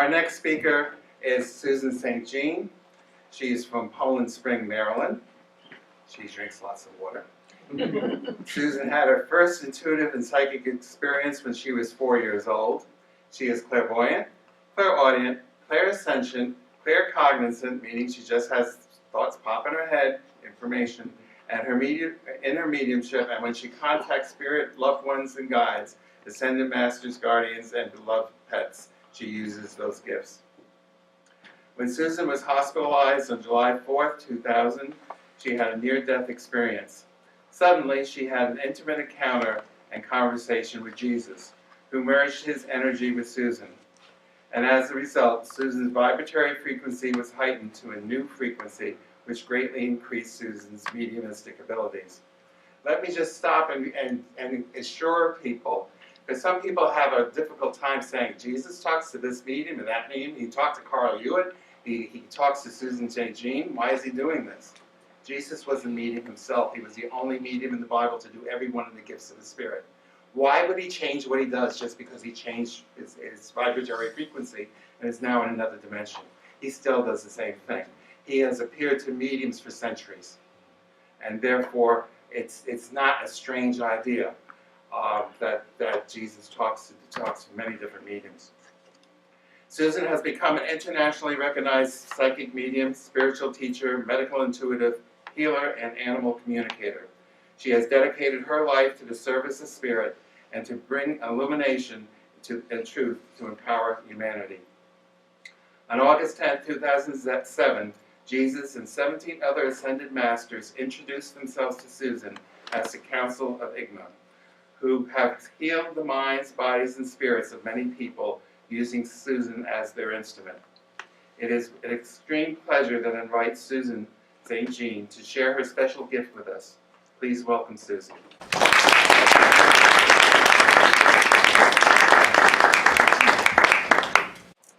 Our next speaker is Susan St. Jean. She's from Poland Spring, Maryland. She drinks lots of water. Susan had her first intuitive and psychic experience when she was 4 years old. She is clairvoyant, clairaudient, clairsentient, claircognizant, meaning she just has thoughts pop in her head, information, and in her mediumship, and when she contacts spirit, loved ones, and guides, ascended masters, guardians, and beloved pets, she uses those gifts. When Susan was hospitalized on July 4th, 2000, she had a near-death experience. Suddenly, she had an intimate encounter and conversation with Jesus, who merged his energy with Susan. And as a result, Susan's vibratory frequency was heightened to a new frequency, which greatly increased Susan's mediumistic abilities. Let me just stop and assure people, because some people have a difficult time saying, Jesus talks to this medium and that medium, he talked to Carl Hewitt, he talks to Susan St. Jean, why is he doing this? Jesus was a medium himself. He was the only medium in the Bible to do every one of the gifts of the Spirit. Why would he change what he does just because he changed his vibratory frequency and is now in another dimension? He still does the same thing. He has appeared to mediums for centuries. And therefore, it's not a strange idea that Jesus talks to many different mediums. Susan has become an internationally recognized psychic medium, spiritual teacher, medical intuitive, healer, and animal communicator. She has dedicated her life to the service of spirit and to bring illumination and truth to empower humanity. On August 10, 2007, Jesus and 17 other ascended masters introduced themselves to Susan as the Council of Engma, who have healed the minds, bodies, and spirits of many people using Susan as their instrument. It is an extreme pleasure that invites Susan St. Jean to share her special gift with us. Please welcome Susan.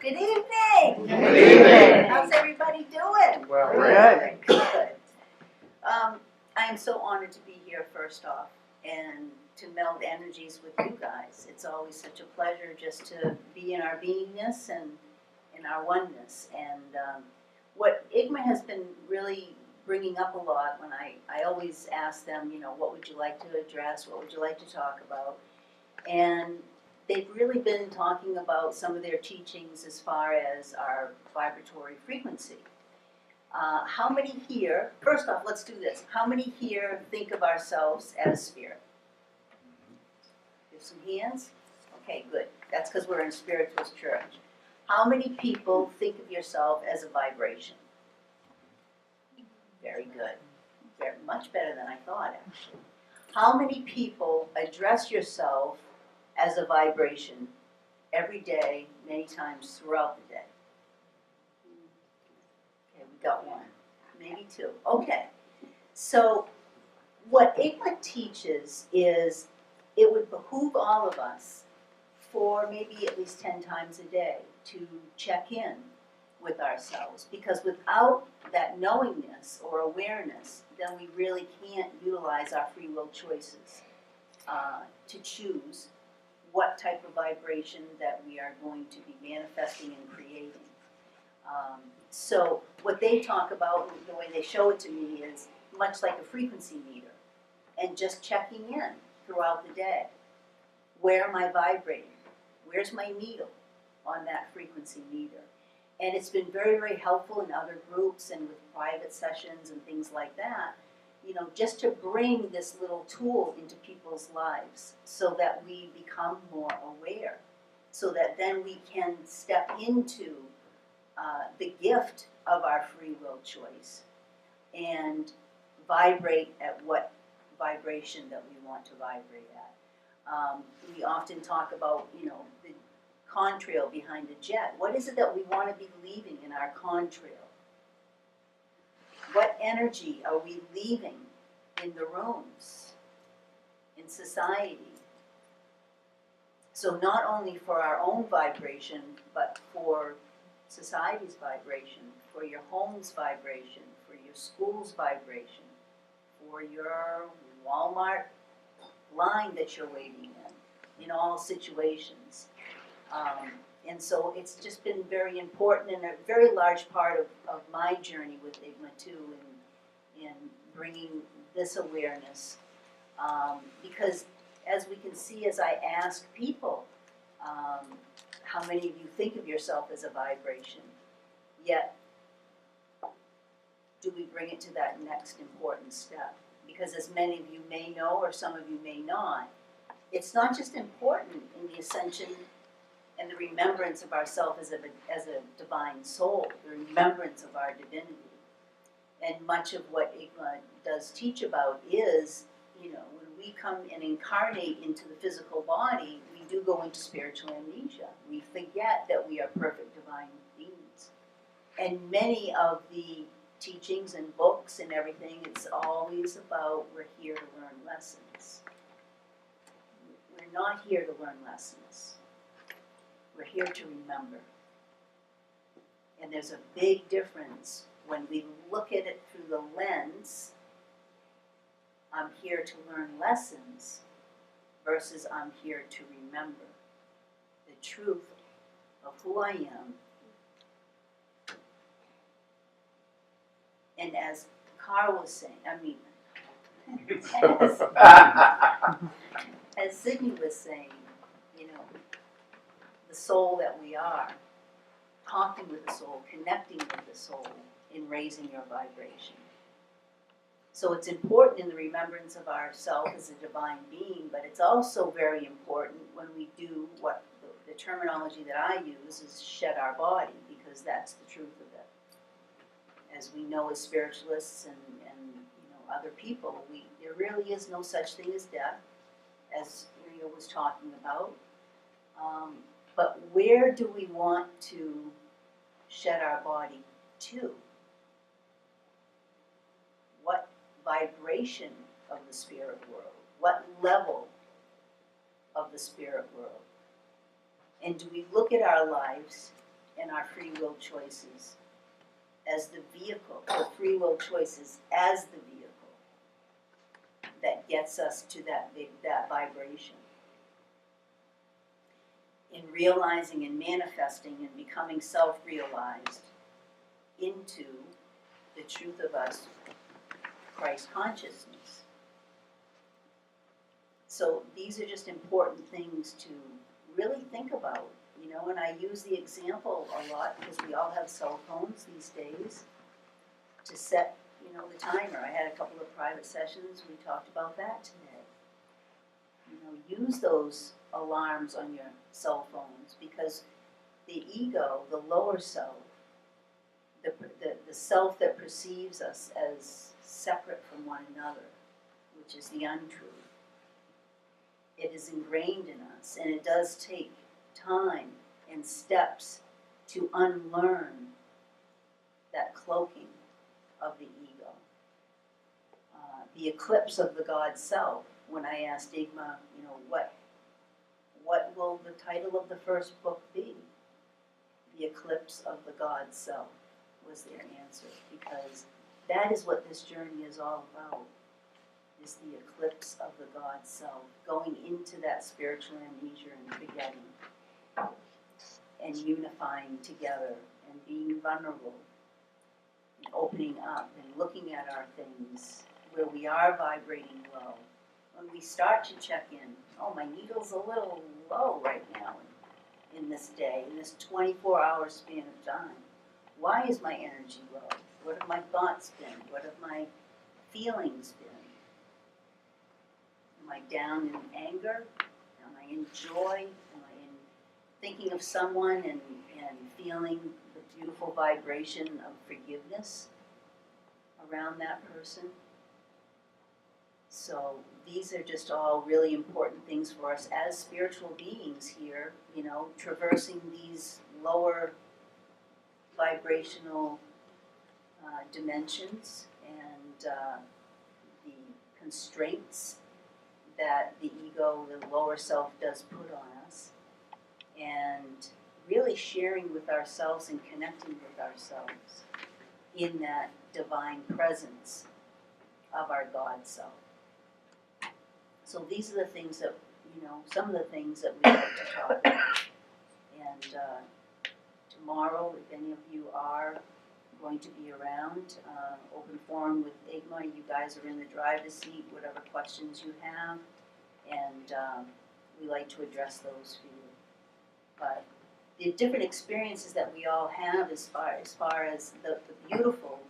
Good evening. Good evening. How's everybody doing? Well, Good. I am so honored to be here first off and to meld energies with you guys. It's always such a pleasure just to be in our beingness and in our oneness. And what IGMA has been really bringing up a lot when I always ask them, what would you like to address? What would you like to talk about? And they've really been talking about some of their teachings as far as our vibratory frequency. How many here, first off, let's do this. How many here think of ourselves as spirit? Give some hands. Okay, good. That's because we're in Spiritualist Church. How many people think of yourself as a vibration? Very good. Very much better than I thought, actually. How many people address yourself as a vibration every day, many times throughout the day? Okay, we got one. Maybe two. Okay. So what IGMA teaches is it would behoove all of us for maybe at least 10 times a day to check in with ourselves, because without that knowingness or awareness, then we really can't utilize our free will choices to choose what type of vibration that we are going to be manifesting and creating. So what they talk about, the way they show it to me, is much like a frequency meter, and just checking in throughout the day. Where am I vibrating? Where's my needle on that frequency meter? And it's been very, very helpful in other groups and with private sessions and things like that, just to bring this little tool into people's lives so that we become more aware, so that then we can step into the gift of our free will choice and vibrate at what vibration that we want to vibrate at. We often talk about, the contrail behind a jet. What is it that we want to be leaving in our contrail? What energy are we leaving in the rooms, in society? So not only for our own vibration, but for society's vibration, for your home's vibration, for your school's vibration, for your Walmart line that you're waiting in all situations. And so it's just been very important and a very large part of my journey with Engma too, in bringing this awareness. Because as we can see, as I ask people, how many of you think of yourself as a vibration, yet do we bring it to that next important step? Because as many of you may know, or some of you may not, it's not just important in the ascension and the remembrance of ourself as a divine soul, the remembrance of our divinity. And much of what Engma does teach about is, when we come and incarnate into the physical body, we do go into spiritual amnesia. We forget that we are perfect divine beings. And many of the teachings and books and everything, it's always about we're here to learn lessons. We're not here to learn lessons. We're here to remember. And there's a big difference when we look at it through the lens, I'm here to learn lessons, versus I'm here to remember the truth of who I am. And as Carl was saying, as Sydney was saying, the soul that we are, talking with the soul, connecting with the soul in raising your vibration. So it's important in the remembrance of ourself as a divine being, but it's also very important when we do what the terminology that I use is shed our body, because that's the truth of it. As we know as spiritualists and other people, there really is no such thing as death, as Rio was talking about. But where do we want to shed our body to? What vibration of the spirit world? What level of the spirit world? And do we look at our lives and our free will choices as the vehicle, or free will choices as the vehicle that gets us to that vibration? In realizing and manifesting and becoming self-realized into the truth of us, Christ consciousness. So these are just important things to really think about, and I use the example a lot because we all have cell phones these days to set, the timer. I had a couple of private sessions, we talked about that today. Use those alarms on your cell phones, because the ego, the lower self, the self that perceives us as separate from one another, which is the untruth, it is ingrained in us, and it does take time and steps to unlearn that cloaking of the ego. The eclipse of the God self. When I asked Engma, what will the title of the first book be? The Eclipse of the God Self was their answer, because that is what this journey is all about, is the eclipse of the God Self, going into that spiritual amnesia and forgetting, and unifying together, and being vulnerable, and opening up, and looking at our things where we are vibrating low. When we start to check in, my needle's a little low right now in this day, in this 24-hour span of time. Why is my energy low? What have my thoughts been? What have my feelings been? Am I down in anger? Am I in joy? Am I in thinking of someone and feeling the beautiful vibration of forgiveness around that person? So these are just all really important things for us as spiritual beings here, traversing these lower vibrational dimensions and the constraints that the ego, the lower self, does put on us, and really sharing with ourselves and connecting with ourselves in that divine presence of our God self. So these are the things that, some of the things that we like to talk about. And tomorrow, if any of you are going to be around, open forum with Engma, you guys are in the driver's seat, whatever questions you have, and we like to address those for you. But the different experiences that we all have as far as the beautiful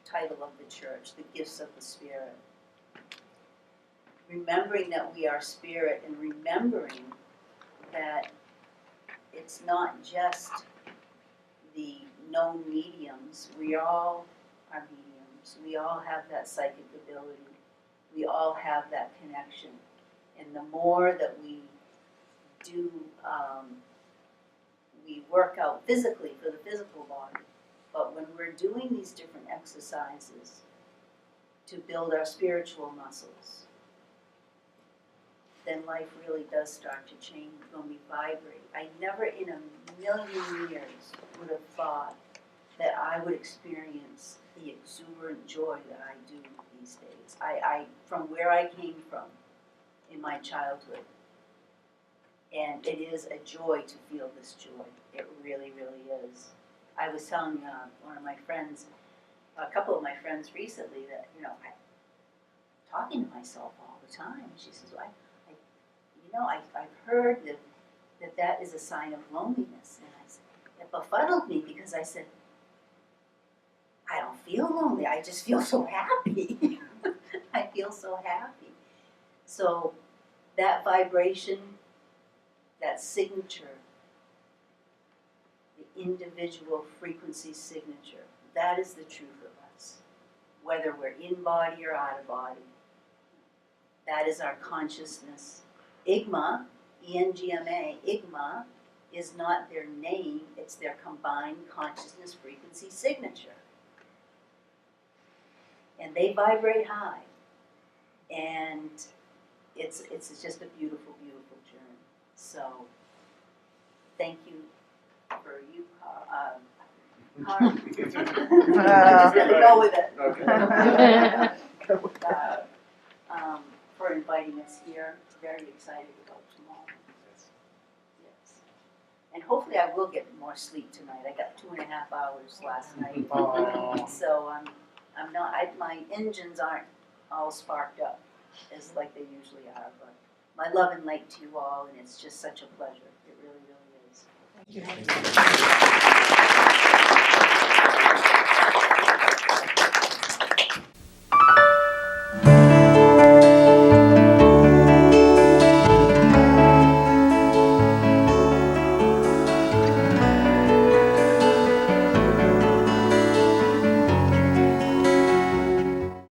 title of the church, the gifts of the Spirit. Remembering that we are spirit and remembering that it's not just the known mediums. We all are mediums. We all have that psychic ability. We all have that connection. And the more that we do, we work out physically for the physical body, but when we're doing these different exercises to build our spiritual muscles, then life really does start to change when we vibrate. I never in a million years would have thought that I would experience the exuberant joy that I do these days. I from where I came from in my childhood. And it is a joy to feel this joy. It really, really is. I was telling one of my friends, a couple of my friends recently that, I'm talking to myself all the time. She says, I've heard that is a sign of loneliness. And I said, it befuddled me because I said, I don't feel lonely. I just feel so happy. I feel so happy. So that vibration, that signature, the individual frequency signature, that is the truth of us. Whether we're in body or out of body, that is our consciousness. Engma, E-N-G-M-A, Engma is not their name, it's their combined consciousness frequency signature. And they vibrate high. And it's just a beautiful, beautiful journey. So, thank you for you, Carl. I'm just going to go with it. Okay. For inviting us here. Very excited about tomorrow. Yes. And hopefully I will get more sleep tonight. I got 2.5 hours last night. So I'm not, my engines aren't all sparked up as like they usually are, but my love and light to you all, and it's just such a pleasure. It really, really is. Thank you.